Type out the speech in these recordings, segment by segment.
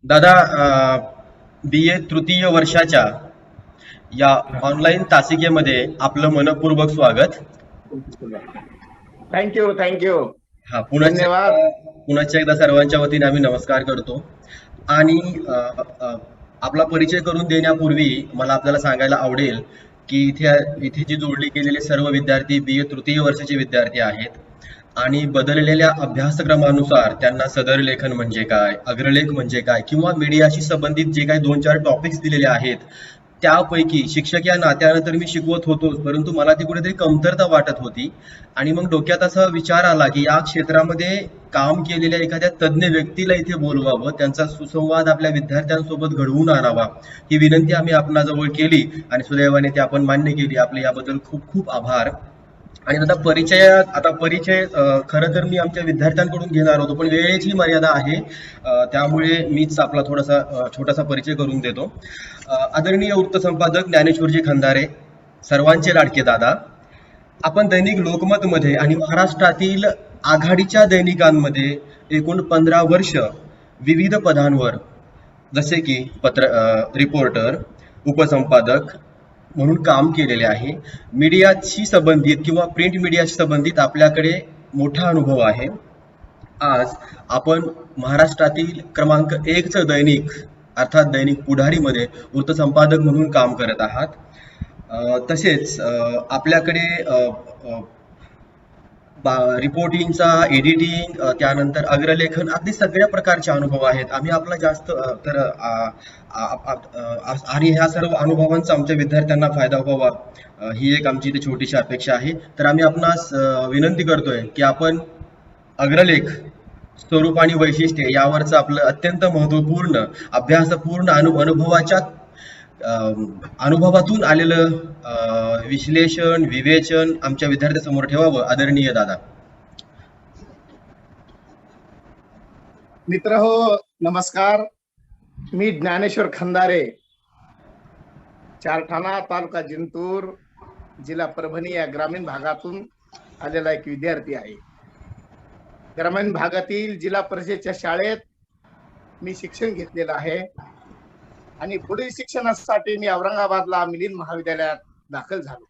दादा, BA तृतीय वर्षाच्या या ऑनलाईन तासिकेमध्ये आपलं मनपूर्वक स्वागत. Thank you thank you. हा, धन्यवाद. पुन्हा एकदा सर्वांच्या वतीने आम्ही नमस्कार करतो. आणि अ, अ, आपला परिचय करून देण्यापूर्वी मला आपल्याला सांगायला आवडेल की इथे इथे जी जोडली गेलेले सर्व विद्यार्थी BA तृतीय वर्षाचे विद्यार्थी आहेत आणि बदललेल्या अभ्यासक्रमानुसार त्यांना सदर लेखन म्हणजे काय, अग्रलेख म्हणजे काय किंवा मीडियाशी संबंधित जे काही 2-4 टॉपिक्स दिलेले आहेत त्यापैकी शिक्षक या नात्यानं तर मी शिकवत होतोच, परंतु मला ती कुठेतरी कमतरता वाटत होती. आणि मग डोक्यात असा विचार आला की या क्षेत्रामध्ये काम केलेल्या एखाद्या तज्ज्ञ व्यक्तीला इथे बोलवावं, त्यांचा सुसंवाद आपल्या विद्यार्थ्यांसोबत घडवून आणावा. ही विनंती आम्ही आपणाजवळ केली आणि सुदैवाने ती आपण मान्य केली. आपले याबद्दल खूप खूप आभार. आणि आता परिचय खरं तर मी आमच्या विद्यार्थ्यांकडून घेणार होतो, पण वेळेची मर्यादा आहे. त्यामुळे मीच आपला छोटासा परिचय करून देतो. आदरणीय वृत्तसंपादक ज्ञानेश्वरजी खंदारे, सर्वांचे लाडके दादा. आपण दैनिक लोकमतमध्ये आणि महाराष्ट्रातील आघाडीच्या दैनिकांमध्ये एकूण 15 वर्ष विविध पदांवर, जसे की रिपोर्टर, उपसंपादक म्हणून काम केलेले आहे. मीडियाशी संबंधित किंवा प्रिंट मीडियाशी संबंधित आपल्याकडे मोठा अनुभव आहे. आज आपण महाराष्ट्रातील क्रमांक 1चं दैनिक अर्थात दैनिक पुढारीमध्ये वृत्तसंपादक म्हणून काम करत आहात. तसेच आपल्याकडे रिपोर्टिंगचा, एडिटिंग, त्यानंतर अग्रलेखन अगदी सगळ्या प्रकारचे अनुभव आहेत. आम्ही आपला जास्त आणि ह्या सर्व अनुभवांचा आमच्या विद्यार्थ्यांना फायदा व्हावा, ही एक आमची इथे छोटीशी अपेक्षा आहे. तर आम्ही आपणास विनंती करतोय की आपण अग्रलेख, स्वरूप आणि वैशिष्ट्ये यावरचं आपलं अत्यंत महत्वपूर्ण अभ्यासपूर्ण अनुभवातून आलेलं विश्लेषण, विवेचन आमच्या विद्यार्थ्यांसमोर ठेवावं. आदरणीय दादा. मित्र हो, नमस्कार. मी ज्ञानेश्वर खंदारे, चारठाणा, तालुका जिंतूर, जिल्हा परभणी या ग्रामीण भागातून आलेला एक विद्यार्थी आहे. ग्रामीण भागातील जिल्हा परिषदेच्या शाळेत मी शिक्षण घेतलेलं आहे आणि पुढील शिक्षणासाठी मी औरंगाबादला मिलिंद महाविद्यालयात दाखल झालो.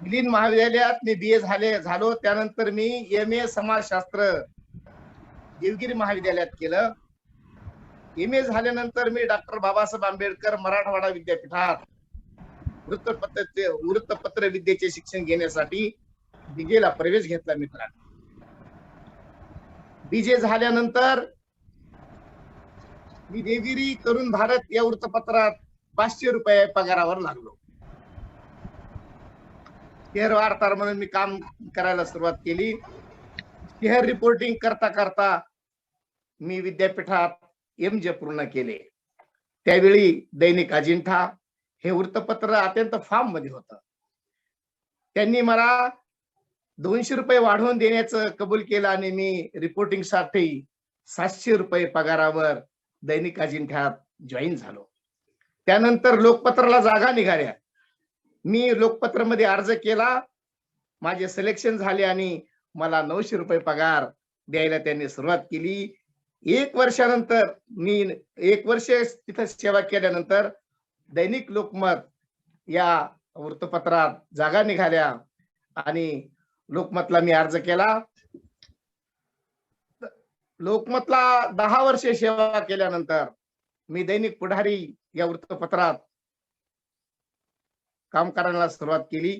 मिलिंद महाविद्यालयात मी BA झालो. त्यानंतर मी MA समाजशास्त्र देवगिरी महाविद्यालयात केलं. MA झाल्यानंतर मी डॉक्टर बाबासाहेब आंबेडकर मराठवाडा विद्यापीठात वृत्तपत्र विद्येचे शिक्षण घेण्यासाठी BJ ला प्रवेश घेतला. मित्रांनो, BJ झाल्यानंतर मी देवगिरी तरुण भारत या वृत्तपत्रात 500 रुपये पगारावर लागलो. शहर वार्ताहर म्हणून मी काम करायला सुरुवात केली. शहर रिपोर्टिंग करता करता मी विद्यापीठात MJ पूर्ण केले. त्यावेळी दैनिक अजिंठा हे वृत्तपत्र अत्यंत फॉर्म मध्ये होतं. त्यांनी मला 200 रुपये वाढवून देण्याचं कबूल केलं आणि मी रिपोर्टिंग साठी 700 रुपये पगारावर दैनिक अजिंठ्यात जॉईन झालो. त्यानंतर लोकपत्राला जागा निघाल्या. मी लोकपत्रामध्ये अर्ज केला, माझे सिलेक्शन झाले आणि मला 900 रुपये पगार द्यायला त्यांनी सुरुवात केली. 1 वर्षानंतर मी 1 वर्ष तिथं सेवा केल्यानंतर दैनिक लोकमत या वृत्तपत्रात जागा निघाल्या आणि लोकमतला मी अर्ज केला. लोकमतला 10 वर्षे सेवा केल्यानंतर मी दैनिक पुढारी या वृत्तपत्रात काम करायला सुरुवात केली.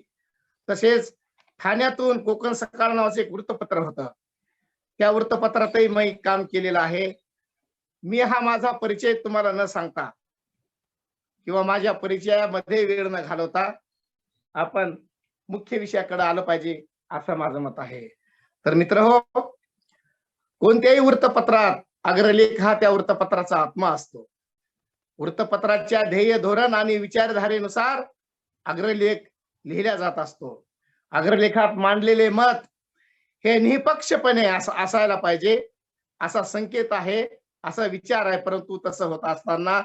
तसेच ठाण्यातून कोकण सकाळ नावाचं एक वृत्तपत्र होतं, त्या वृत्तपत्रातही मी काम केलेलं आहे. मी हा माझा परिचय तुम्हाला न सांगता किंवा माझ्या परिचयामध्ये वेळ न घालवता आपण मुख्य विषयाकडे आलं पाहिजे असं माझं मत आहे. तर मित्र हो, कोणत्याही वृत्तपत्रात अग्रलेख हा त्या वृत्तपत्राचा आत्मा असतो. वृत्तपत्राच्या ध्येय, धोरण आणि विचारधारेनुसार अग्रलेख लिहिला जात असतो. अग्रलेखात मांडलेले मत हे निष्पक्षपणे असायला पाहिजे असा संकेत आहे, असा विचार आहे, परंतु तसं होत असताना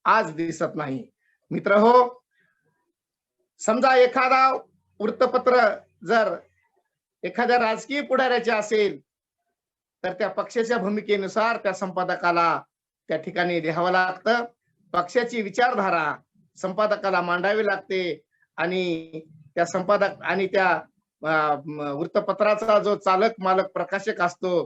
आज दिसत नाही. मित्र हो, समजा एखादा वृत्तपत्र जर एखाद्या राजकीय पुढाऱ्याचे असेल तर त्या पक्षाच्या भूमिकेनुसार त्या संपादकाला त्या ठिकाणी लिहावं लागतं. पक्षाची विचारधारा संपादकाला मांडावी लागते आणि त्या संपादक आणि त्या वृत्तपत्राचा जो चालक मालक प्रकाशक असतो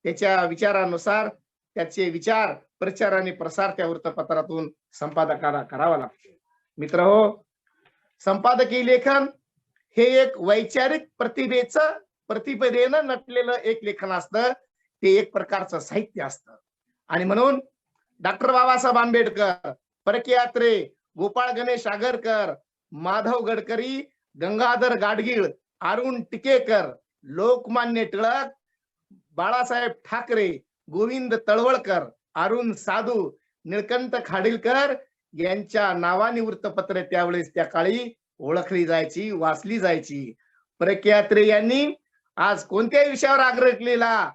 त्याच्या विचारानुसार त्याचे विचार प्रचार आणि प्रसार त्या वृत्तपत्रातून संपादकाला करावा लागतो. मित्रहो, संपादकीय लेखन हे एक वैचारिक प्रतिभेनं नटलेलं एक लेखन असतं. ते एक प्रकारचं साहित्य असतं आणि म्हणून डॉक्टर बाबासाहेब आंबेडकर, परकीय यात्रे, गोपाळ गणेश आगरकर, माधव गडकरी, गंगाधर गाडगीळ, अरुण टिकेकर, लोकमान्य टिळक, बाळासाहेब ठाकरे, गोविंद तळवळकर, अरुण साधू, निळकंठ खाडिलकर यांच्या नावाने वृत्तपत्र त्यावेळेस त्या काळी ओळखली जायची, वाचली जायची. परकीय यात्रे यांनी आज कोणत्याही विषयावर आग्रह केलेला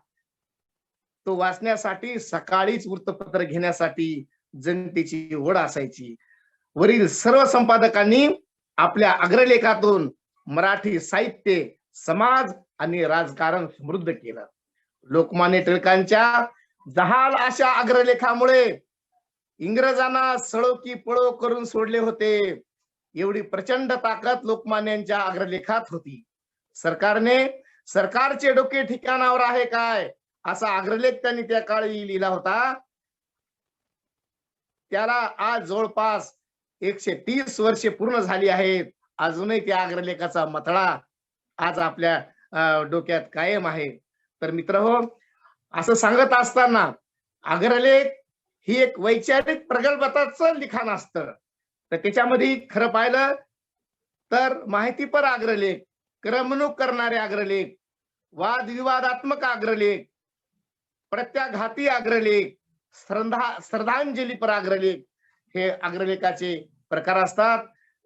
तो वाचण्यासाठी सकाळीच वृत्तपत्र घेण्यासाठी जनतेची ओढ असायची. वरील सर्व संपादकांनी आपल्या अग्रलेखातून मराठी साहित्य, समाज आणि राजकारण समृद्ध केलं. लोकमान्य टिळकांच्या जहाल अशा अग्रलेखामुळे इंग्रजांना सळो की पळो करून सोडले होते. एवढी प्रचंड ताकद लोकमान्यांच्या अग्रलेखात होती. सरकारचे डोके ठिकाणावर आहे काय असा अग्रलेख त्यांनी त्या काळी लिहिला होता. त्याला आज जवळपास 130 वर्षे पूर्ण झाली आहेत. अजूनही त्या अग्रलेखाचा मथळा आज आपल्या डोक्यात कायम आहे. तर मित्रहो, असं सांगत असताना अग्रलेख ही एक वैचारिक प्रगल्भताचं लिखाण असतं. तर त्याच्यामध्ये खरं पाहिलं तर माहितीपर अग्रलेख, करमणूक करणारे अग्रलेख, वादविवादात्मक अग्रलेख, प्रत्याघाती अग्रलेख, श्रद्धांजलीपर अग्रलेख हे अग्रलेखाचे प्रकार असतात.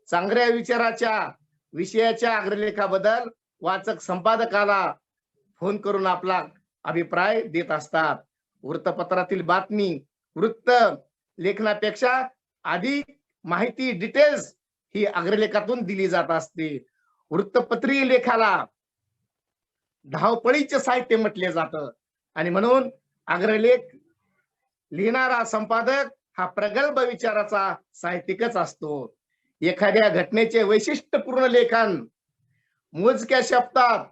चांगल्या विषयाच्या अग्रलेखाबद्दल वाचक संपादकाला फोन करून आपला अभिप्राय देत असतात. वृत्तपत्रातील बातमी वृत्त लेखनापेक्षा अधिक माहिती डिटेल्स ही अग्रलेखातून दिली जात असते. वृत्तपत्रीय लेखाला धावपळीचे साहित्य म्हटले जातं आणि म्हणून अग्रलेख लिहिणारा संपादक हा प्रगल्भ विचाराचा साहित्यिकच असतो. एखाद्या घटनेचे वैशिष्ट्यपूर्ण लेखन मोजक्या शब्दात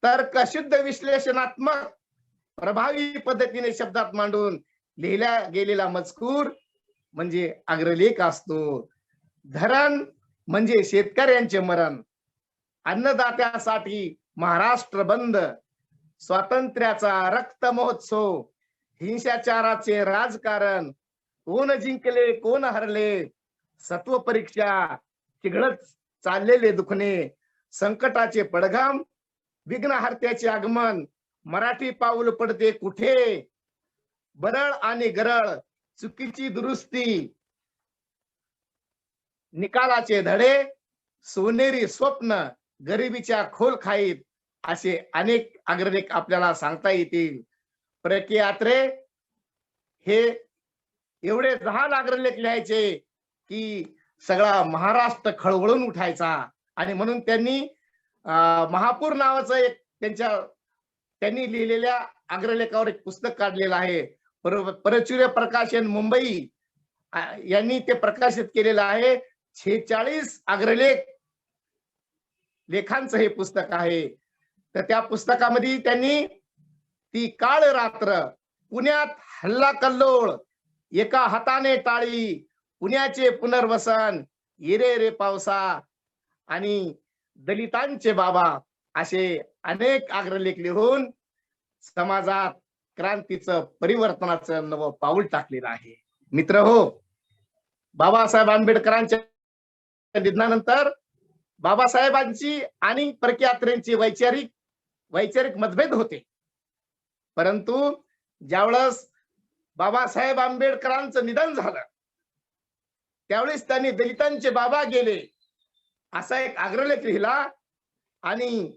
तर्कशुद्ध विश्लेषणात्मक प्रभावी पद्धतीने शब्दात मांडून लिहिला गेलेला मजकूर म्हणजे अग्रलेख असतो. धरण म्हणजे शेतकऱ्यांचे मरण, अन्नदात्यासाठी महाराष्ट्र बंद, स्वातंत्र्याचा रक्त महोत्सव, हिंसाचाराचे राजकारण, कोण जिंकले कोण हरले, सत्व परीक्षा, चिघळत चाललेले दुखणे, संकटाचे पडघम, विघ्नहर्त्याचे आगमन, मराठी पाऊल पडते कुठे, बरळ आणि गरळ, चुकीची दुरुस्ती, निकालाचे धडे, सोनेरी स्वप्न, गरिबीच्या खोलखाईत असे अनेक अग्रलेख आपल्याला सांगता येतील. परकीय यात्रे हे एवढे 10 अग्रलेख लिहायचे की सगळा महाराष्ट्र खळबळून उठायचा आणि म्हणून त्यांनी महापूर नावाचं एक त्यांनी लिहिलेल्या अग्रलेखावर एक पुस्तक काढलेलं आहे. परचूर्य प्रकाशन मुंबई यांनी ते प्रकाशित केलेलं आहे. 46 अग्रलेख लेखांचं हे पुस्तक आहे. तर त्या पुस्तकामध्ये त्यांनी ती काळ रात्र, पुण्यात हल्ला कल्लोळ, एका हाताने टाळी, पुण्याचे पुनर्वसन, येरे रे पावसा आणि दलितांचे बाबा असे अनेक अग्रलेख लिहून समाजात क्रांतीचं परिवर्तनाचं नवं पाऊल टाकलेलं आहे. मित्र हो, बाबासाहेब आंबेडकरांच्या निधनानंतर बाबासाहेबांची आणि परकीय यात्रेंची वैचारिक मतभेद होते. परंतु ज्यावेळेस बाबासाहेब आंबेडकरांचं निधन झालं त्यावेळेस त्यांनी दलितांचे बाबा गेले असा एक अग्रलेख लिहिला आणि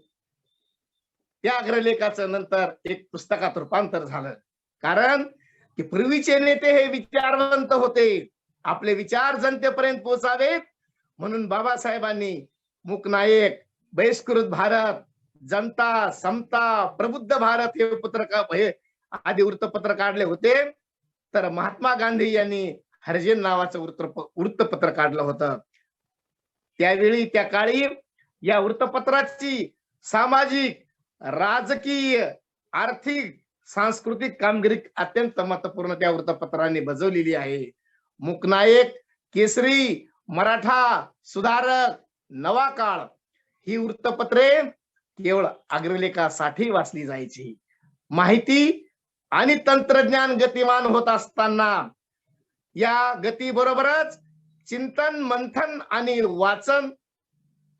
त्या अग्रलेखाचं नंतर एक पुस्तकात रूपांतर झालं. कारण की पूर्वीचे नेते हे विचारवंत होते, आपले विचार जनतेपर्यंत पोहोचावेत म्हणून बाबासाहेबांनी मूकनायक, बहिष्कृत भारत, जनता, समता, प्रबुद्ध भारत हे आदी वृत्तपत्र काढले होते. तर महात्मा गांधी यांनी हरिजन नावाचं वृत्तपत्र काढलं होतं. त्यावेळी त्या काळी या वृत्तपत्राची सामाजिक, राजकीय, आर्थिक, सांस्कृतिक कामगिरी अत्यंत महत्वपूर्ण त्या वृत्तपत्रांनी बजावलेली आहे. मूकनायक, केसरी, मराठा, सुधारक, नवा काळ ही वृत्तपत्रे केवळ अग्रलेखासाठी वाचली जायची. माहिती आणि तंत्रज्ञान गतिमान होत असताना या गती बरोबरच चिंतन, मंथन आणि वाचन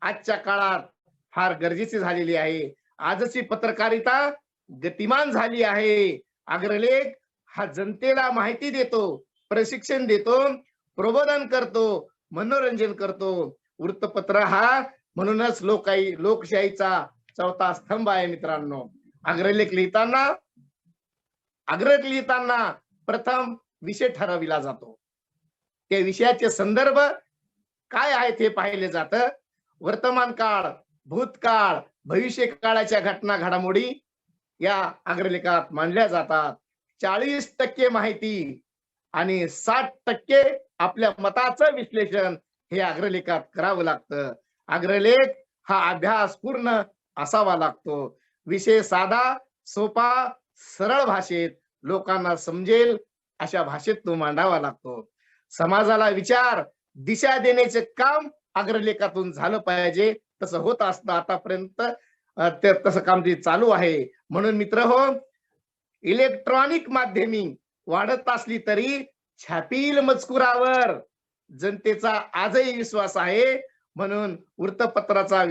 आजच्या काळात फार गरजेची झालेली आहे. आजची पत्रकारिता गतिमान झाली आहे. अग्रलेख हा जनतेला माहिती देतो, प्रशिक्षण देतो, प्रबोधन करतो, मनोरंजन करतो. वृत्तपत्र हा म्हणूनच लोकशाहीचा चौथा स्तंभ आहे. मित्रांनो, अग्रलेख लिहिताना प्रथम विषय ठरविला जातो. त्या विषयाचे संदर्भ काय आहेत हे पाहिले जातं. वर्तमान काळ, भूतकाळ, भविष्य काळाच्या घटना घडामोडी या अग्रलेखात मांडल्या जातात. 40% माहिती आणि 60% आपल्या मताचं विश्लेषण हे अग्रलेखात करावं लागतं. अग्रलेख हा अभ्यास पूर्ण असावा लागतो. विषय साधा, सोपा, सरळ भाषेत लोकांना समजेल अशा भाषेत तो मांडावा लागतो. समाजाला विचार, दिशा देण्याचे काम अग्रलेखातून झालं पाहिजे. तसं होत असतं आतापर्यंत, तसं काम ते चालू आहे. म्हणून मित्र हो, इलेक्ट्रॉनिक माध्यमे वाढत असली तरी छापील मजकुरावर जनतेचा आजही विश्वास आहे. म्हणून वृत्तपत्राचा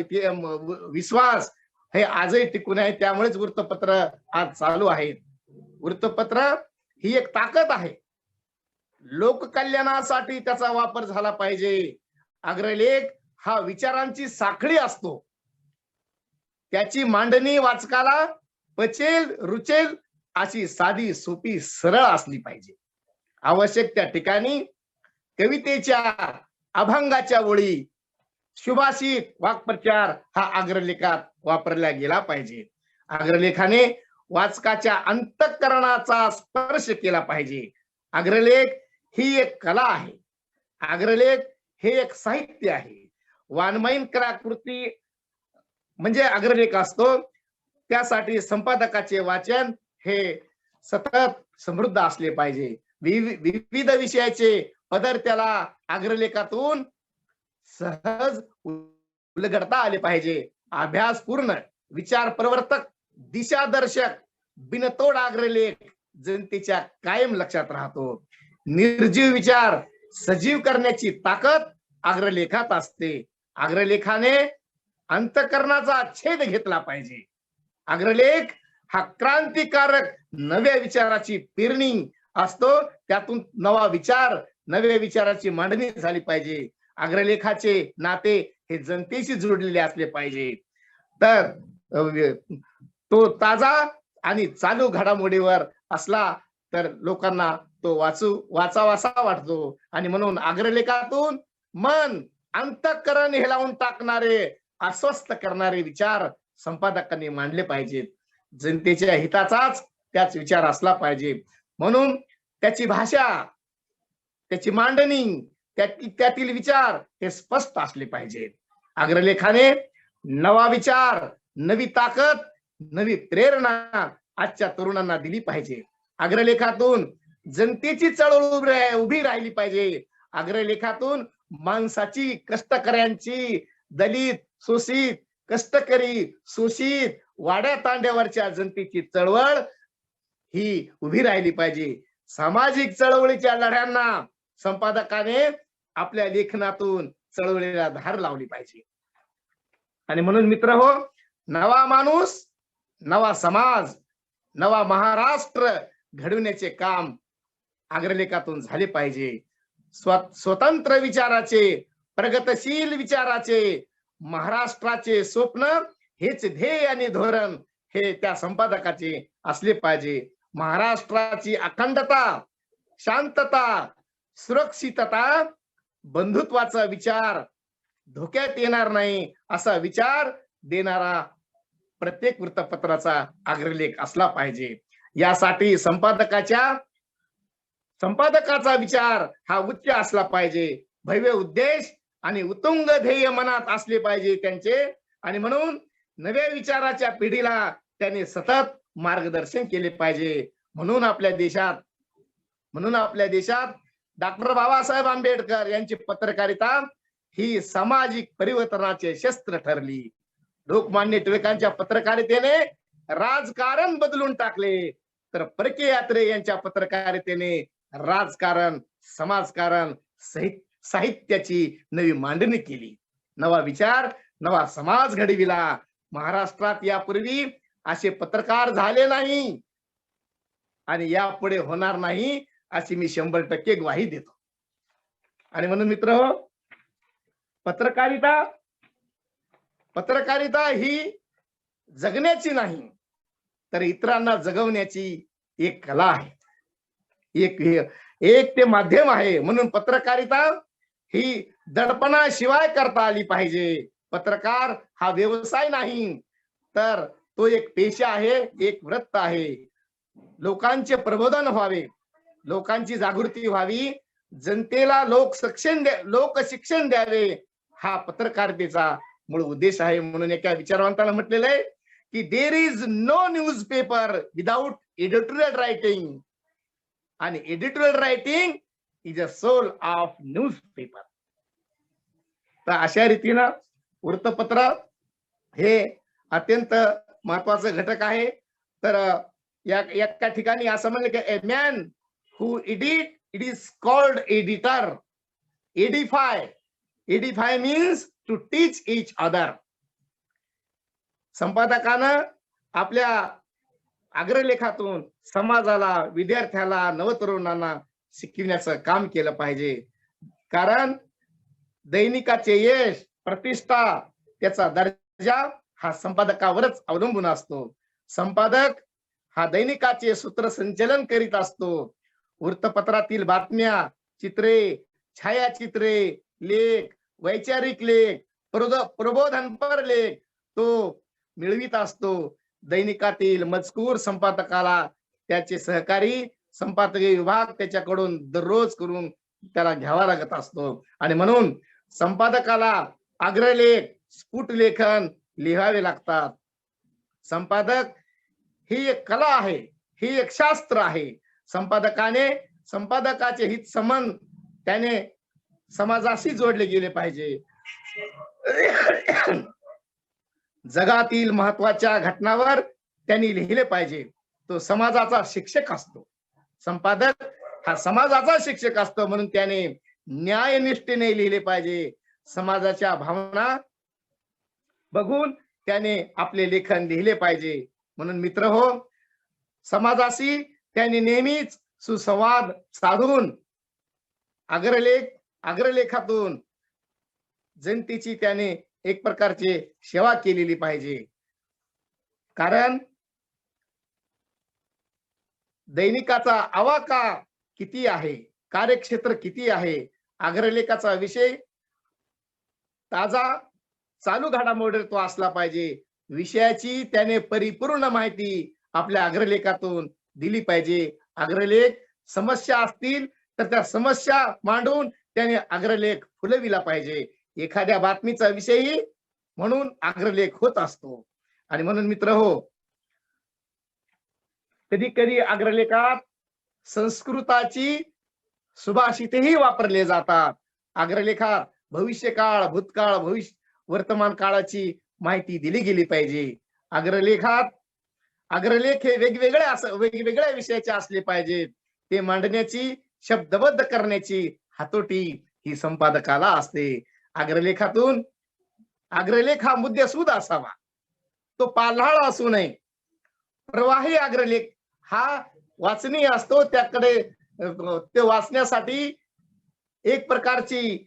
विश्वास हे आजही टिकून आहे. त्यामुळेच वृत्तपत्र आज चालू आहेत. वृत्तपत्र ही एक ताकद आहे. लोककल्याणासाठी त्याचा वापर झाला पाहिजे. अग्रलेख हा विचारांची साखळी असतो. त्याची मांडणी वाचकाला पचेल, रुचेल अशी साधी, सोपी, सरळ असली पाहिजे. आवश्यक त्या ठिकाणी कवितेच्या, अभंगाच्या ओळी, सुभाषित, वाक्प्रचार हा अग्रलेखात वापरला गेला पाहिजे. अग्रलेखाने वाचकाच्या अंतःकरणाचा स्पर्श केला पाहिजे. अग्रलेख ही एक कला आहे. अग्रलेख हे एक साहित्य आहे. वाङ्मयीन कलाकृती म्हणजे अग्रलेख असतो. त्यासाठी संपादकाचे वाचन हे सतत समृद्ध असले पाहिजे. विविध विषयाचे पदर त्याला अग्रलेखातून सहज उलगडता आले पाहिजे. अभ्यासपूर्ण, विचार प्रवर्तक, दिशादर्शक, बिनतोड अग्रलेख जनतेच्या कायम लक्षात राहतो. निर्जीव विचार सजीव करण्याची ताकद अग्रलेखात असते. अग्रलेखाने अंतःकरणाचा छेद घेतला पाहिजे. अग्रलेख हा क्रांतिकारक नव्या विचाराची पेरणी असतो. त्यातून नवा विचार, नव्या विचाराची मांडणी झाली पाहिजे. अग्रलेखाचे नाते हे जनतेशी जोडलेले असले पाहिजे. तर तो ताजा आणि चालू घडामोडीवर असला तर लोकांना तो वाचावासा वाटतो. आणि म्हणून अग्रलेखातून मन, अंतःकरण हेलावून टाकणारे, अस्वस्थ करणारे विचार संपादकांनी मांडले पाहिजेत. जनतेच्या हिताचाच त्याच विचार असला पाहिजे. म्हणून त्याची भाषा, त्याची मांडणी, त्यातील विचार हे स्पष्ट असले पाहिजे. अग्रलेखाने नवा विचार, नवी ताकद, नवी प्रेरणा आजच्या तरुणांना दिली पाहिजे. अग्रलेखातून जनतेची चळवळ उभी राहिली पाहिजे. अग्रलेखातून माणसाची, कष्टकऱ्यांची, दलित, शोषित, कष्टकरी, शोषित, वाड्या तांड्यावरच्या जनतेची चळवळ ही उभी राहिली पाहिजे. सामाजिक चळवळीच्या लढ्यांना संपादकाने आपल्या लेखनातून चळवळीला धार लावली पाहिजे. आणि म्हणून मित्र हो, नवा माणूस, नवा समाज, नवा महाराष्ट्र घडवण्याचे काम अग्रलेखातून झाले पाहिजे. स्वतंत्र विचाराचे, प्रगतशील विचाराचे, महाराष्ट्राचे स्वप्न हेच ध्येय आणि धोरण हे त्या संपादकाचे असले पाहिजे. महाराष्ट्राची अखंडता, शांतता, सुरक्षितता, बंधुत्वाचा विचार धोक्यात येणार नाही असा विचार देणारा प्रत्येक वृत्तपत्राचा अग्रलेख असला पाहिजे. यासाठी संपादकाच्या संपादकाचा विचार हा उच्च असला पाहिजे, भव्य उद्देश आणि उत्तुंग ध्येय मनात असले पाहिजे त्यांचे, आणि म्हणून नव्या विचाराच्या पिढीला त्यांनी सतत मार्गदर्शन केले पाहिजे. म्हणून आपल्या देशात डॉक्टर बाबासाहेब आंबेडकर यांची पत्रकारिता ही सामाजिक परिवर्तनाचे शस्त्र ठरली. लोकमान्य टिळकांच्या पत्रकारितेने राजकारण बदलून टाकले, तर परकीय यात्रे यांच्या पत्रकारितेने राजकारण, समाजकारण, साहित्याची नवी मांडणी केली. नवा विचार, नवा समाज घडविला. महाराष्ट्रात यापूर्वी असे पत्रकार झाले नाही आणि यापुढे होणार नाही अशी मी 100% ग्वाही देतो. आणि म्हणून मित्र, पत्रकारिता ही जगण्याची नाही तर इतरांना जगवण्याची एक कला आहे, एक ते माध्यम आहे. म्हणून पत्रकारिता ही दडपणाशिवाय करता आली पाहिजे. पत्रकार हा व्यवसाय नाही तर तो एक पेशा आहे, एक वृत्त आहे. लोकांचे प्रबोधन व्हावे, लोकांची जागृती व्हावी, जनतेला लोकशिक्षण द्यावे, हा पत्रकारितेचा मूळ उद्देश आहे. म्हणून एका विचारवंताला म्हटलेलं आहे की there is no newspaper without editorial writing, आणि editorial writing is a soul of newspaper. तर अशा रीतीनं वृत्तपत्र हे अत्यंत महत्वाचं घटक आहे. तर एका ठिकाणी असं म्हणलं की a man who edit it is called editor. Edify means to teach each other. संपादकानं आपल्या अग्रलेखातून समाजाला, विद्यार्थ्याला, नवतरुणांना शिकविण्याचं काम केलं पाहिजे. कारण दैनिकाचे यश, प्रतिष्ठा, त्याचा दर्जा हा संपादकावरच अवलंबून असतो. संपादक हा दैनिकाचे सूत्रसंचलन करीत असतो. वृत्तपत्रातील बातम्या, चित्रे, छायाचित्रे, लेख, वैचारिक लेख, प्रबोधनपर लेख तो मिळवित असतो. दैनिकातील मजकूर संपादकाला त्याचे सहकारी संपादकीय विभाग त्याच्याकडून दररोज करून त्याला घ्यावा लागत असतो. आणि म्हणून संपादकाला अग्रलेख, स्फुटलेखन लिहावे लागतात. संपादक ही एक कला आहे, ही एक शास्त्र आहे. संपादकाचे हित संबंध त्याने समाजाशी जोडले गेले पाहिजे. जगातील महत्वाच्या घटनावर त्यांनी लिहिले पाहिजे. तो समाजाचा शिक्षक असतो. संपादक हा समाजाचा शिक्षक असतो. म्हणून त्याने न्यायनिष्ठेने लिहिले पाहिजे. समाजाच्या भावना बघून त्याने आपले लेखन लिहिले पाहिजे. म्हणून मित्र हो, समाजाशी त्याने नेहमीच सुसंवाद साधून अग्रलेखातून जनतेची त्याने एक प्रकारची सेवा केलेली पाहिजे. कारण दैनिकाचा आवाका किती आहे, कार्यक्षेत्र किती आहे, अग्रलेखाचा विषय ताजा चालू घडामोडीवर तो असला पाहिजे. विषयाची त्याने परिपूर्ण माहिती आपल्या अग्रलेखातून दिली पाहिजे. अग्रलेख समस्या असतील तर त्या समस्या मांडून त्याने अग्रलेख फुलविला पाहिजे. एखाद्या बातमीचा विषयी म्हणून अग्रलेख होत असतो. आणि म्हणून मित्र हो, कधी कधी अग्रलेखात संस्कृताची सुभाषितेही वापरले जातात. अग्रलेखात भविष्यकाळ, भूतकाळ, वर्तमान काळाची माहिती दिली गेली पाहिजे. अग्रलेख हे वेगवेगळ्या विषयाचे असले पाहिजेत. ते मांडण्याची, शब्दबद्ध करण्याची हातोटी ही संपादकाला असते. अग्रलेख हा मुद्देसूद असावा, तो पाल्हाळ असू नये. प्रवाही अग्रलेख हा वाचनीय असतो. त्याकडे ते वाचण्यासाठी एक प्रकारची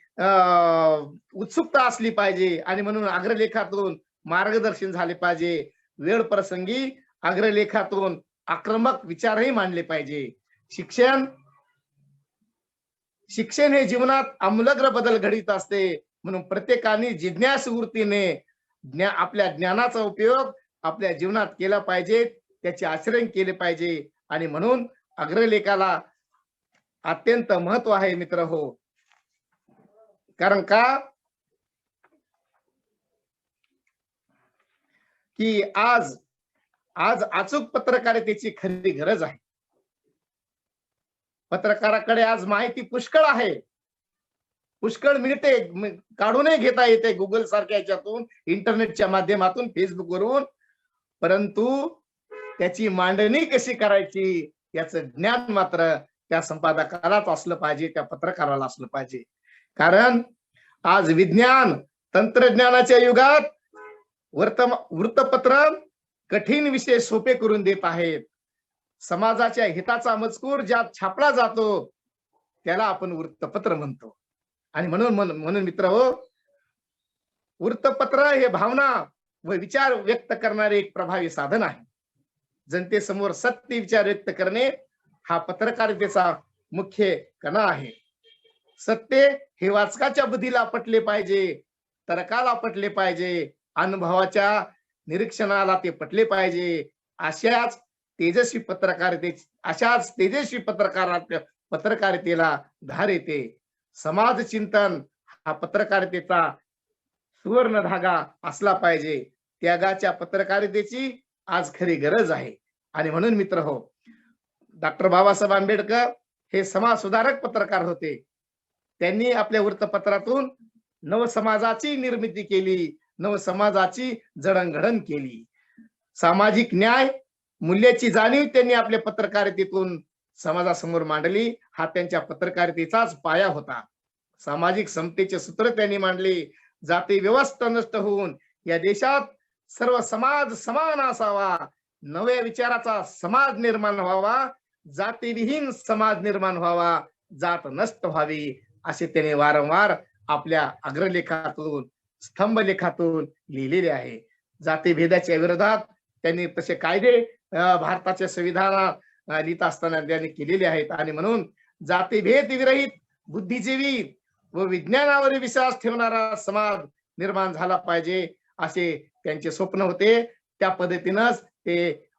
उत्सुकता असली पाहिजे. आणि म्हणून अग्रलेखातून मार्गदर्शन झाले पाहिजे. वेळ प्रसंगी अग्रलेखातून आक्रमक विचारही मांडले पाहिजे. शिक्षण हे जीवनात आमूलाग्र बदल घडीत असते. म्हणून प्रत्येकाने जिज्ञासू वृत्तीने आपल्या ज्ञानाचा उपयोग आपल्या जीवनात केला पाहिजे, त्याचे आचरण केले पाहिजे. आणि म्हणून अत्यंत महत्व आहे मित्र हो. कारण का की आज आज अचूक पत्रकारितेची खरी गरज आहे. पत्रकाराकडे आज माहिती पुष्कळ आहे, पुष्कळ मिळते, काढूनही घेता येते गुगल सारख्या याच्यातून, इंटरनेटच्या माध्यमातून, फेसबुक वरून. परंतु त्याची मांडणी कशी करायची याचं ज्ञान मात्र त्या संपादकालाच असलं पाहिजे, त्या पत्रकाराला असलं पाहिजे. कारण आज विज्ञान तंत्रज्ञानाच्या युगात वृत्तपत्र कठीण विषय सोपे करून देत आहेत. समाजाच्या हिताचा मजकूर ज्यात छापला जातो त्याला आपण वृत्तपत्र म्हणतो. आणि म्हणून मित्र हो, वृत्तपत्र हे भावना व विचार व्यक्त करणारे एक प्रभावी साधन आहे. जनतेसमोर सत्य विचार व्यक्त करणे हा पत्रकारितेचा मुख्य कणा आहे. सत्य हे वाचकाच्या बुद्धीला पटले पाहिजे, तर्काला पटले पाहिजे, अनुभवाच्या निरीक्षणाला ते पटले पाहिजे. अशाच तेजस्वी पत्रकारितेला धार येते. समाज चिंतन हा पत्रकारितेचा सुवर्ण धागा असला पाहिजे. त्यागाच्या पत्रकारितेची आज खरी गरज आहे. आणि म्हणून मित्र हो, डॉक्टर बाबासाहेब आंबेडकर हे समाज सुधारक पत्रकार होते. त्यांनी आपल्या वृत्तपत्रातून नवसमाजाची निर्मिती केली, नवसमाजाची जडणघडण केली. सामाजिक न्याय मूल्याची जाणीव त्यांनी आपल्या पत्रकारितेतून समाजासमोर मांडली. हा त्यांच्या पत्रकारितेचाच पाया होता. सामाजिक समतेचे सूत्र त्यांनी मांडले. जाती व्यवस्था नष्ट होऊन या देशात सर्व समाज समान असावा, नव्या विचाराचा समाज निर्माण व्हावा, जातीविहीन समाज निर्माण व्हावा, जात नष्ट व्हावी, असे त्याने वारंवार आपल्या अग्रलेखातून, स्तंभलेखातून लिहिलेले आहे. जातीभेदाच्या विरोधात त्यांनी तसे कायदे भारताच्या संविधानात लिहित असताना त्यांनी केलेले आहेत. आणि म्हणून जातीभेद विरहित, बुद्धिजीवी व विज्ञानावर विश्वास ठेवणारा समाज निर्माण झाला पाहिजे, असे त्यांचे स्वप्न होते. त्या पद्धतीनंच ते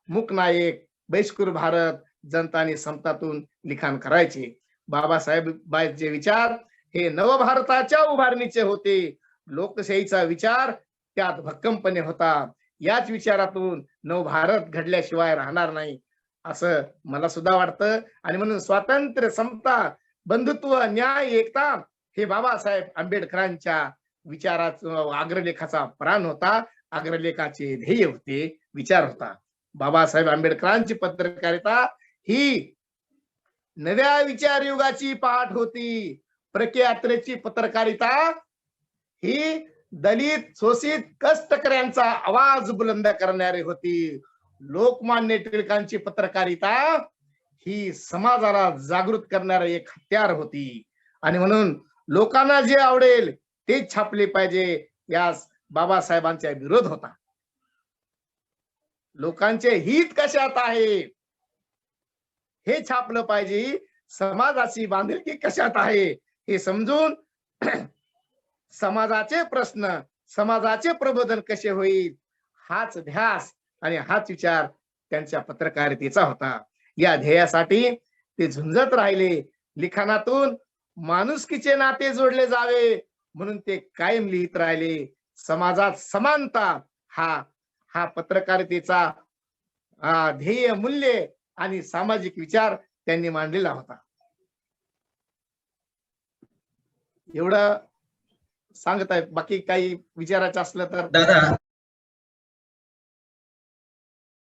मूकनायक, बहिष्कृत भारत, जनता आणि समतातून लिखाण करायचे. बाबासाहेबांचे विचार हे नवभारताच्या उभारणीचे होते. लोकशाहीचा विचार त्यात भक्कमपणे होता. याच विचारातून नवभारत घडल्याशिवाय राहणार नाही, असं मला सुद्धा वाटतं. आणि म्हणून स्वातंत्र्य, समता, बंधुत्व, न्याय, एकता हे बाबासाहेब आंबेडकरांच्या विचाराचा, अग्रलेखाचा प्राण होता, अग्रलेखाचे ध्येय होते, विचार होता. बाबासाहेब आंबेडकरांची पत्रकारिता ही नव्या विचार युगाची पाठ होती. प्रख्यात्रेची पत्रकारिता ही दलित, शोषित, कष्टकऱ्यांचा आवाज बुलंद करणारी होती. लोकमान्य टिळकांची पत्रकारिता ही समाजाला जागृत करणारी एक हत्यार होती. आणि म्हणून लोकांना जे आवडेल ते छापले पाहिजे, यास बाबासाहेबांचा विरोध होता. लोकांचे हित कशात आहे हे छापलं पाहिजे, समाजाची बांधिलकी कशात आहे हे समजून समाजाचे प्रश्न, समाजाचे प्रबोधन कसे होईल, हाच ध्यास आणि हाच विचार त्यांच्या पत्रकारितेचा होता. या ध्येयासाठी ते झुंजत राहिले. लिखाणातून माणुसकीचे नाते जोडले जावे म्हणून ते कायम लिहित राहिले. समाजात समानता हा पत्रकारितेचा ध्येय, मूल्य आणि सामाजिक विचार त्यांनी मांडलेला होता. एवढं सांगत आहे. बाकी काही विचारायचं असलं तर दादा